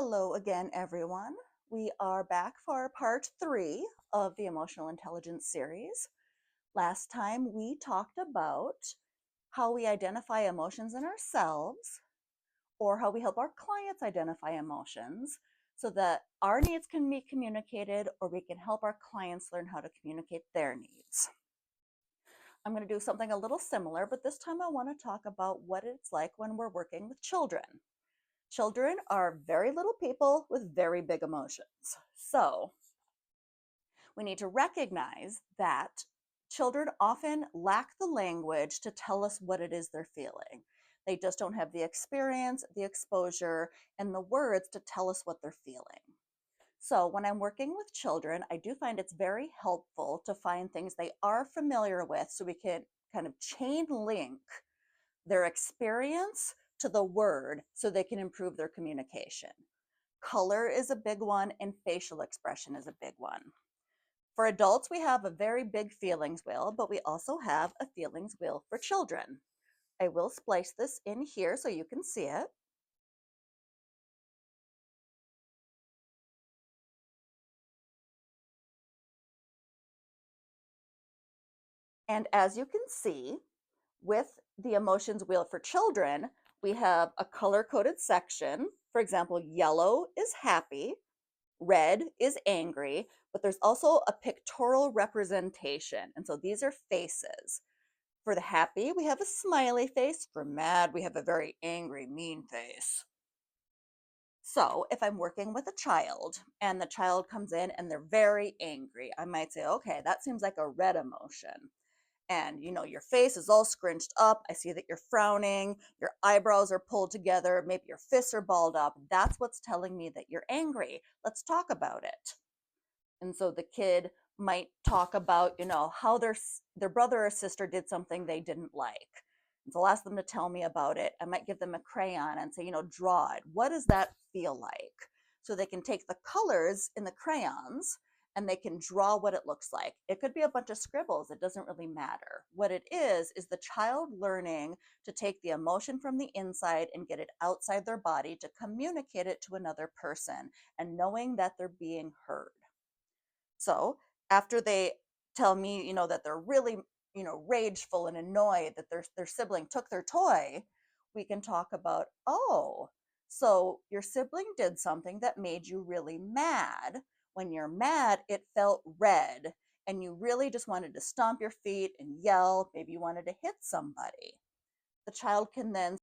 Hello again, everyone. We are back for part 3 of the Emotional Intelligence series. Last time we talked about how we identify emotions in ourselves or how we help our clients identify emotions so that our needs can be communicated or we can help our clients learn how to communicate their needs. I'm going to do something a little similar, but this time I want to talk about what it's like when we're working with children. Children are very little people with very big emotions. So we need to recognize that children often lack the language to tell us what it is they're feeling. They just don't have the experience, the exposure, and the words to tell us what they're feeling. So when I'm working with children, I do find it's very helpful to find things they are familiar with so we can kind of chain link their experience to the word so they can improve their communication. Color is a big one, and facial expression is a big one. For adults, we have a very big feelings wheel, but we also have a feelings wheel for children. I will splice this in here so you can see it. And as you can see, with the emotions wheel for children, we have a color-coded section. For example, yellow is happy, red is angry, but there's also a pictorial representation. And so these are faces. For the happy, we have a smiley face. For mad, we have a very angry, mean face. So if I'm working with a child and the child comes in and they're very angry, I might say, okay, that seems like a red emotion. And your face is all scrunched up. I see that you're frowning, your eyebrows are pulled together, maybe your fists are balled up. That's what's telling me that you're angry. Let's talk about it. And so the kid might talk about, how their brother or sister did something they didn't like. And so I'll ask them to tell me about it. I might give them a crayon and say, draw it. What does that feel like? So they can take the colors in the crayons and they can draw what it looks like. It could be a bunch of scribbles. It doesn't really matter. What it is the child learning to take the emotion from the inside and get it outside their body to communicate it to another person and knowing that they're being heard. So after they tell me, that they're really, rageful and annoyed that their sibling took their toy, we can talk about, oh, so your sibling did something that made you really mad. When you're mad, it felt red, and you really just wanted to stomp your feet and yell. Maybe you wanted to hit somebody. The child can then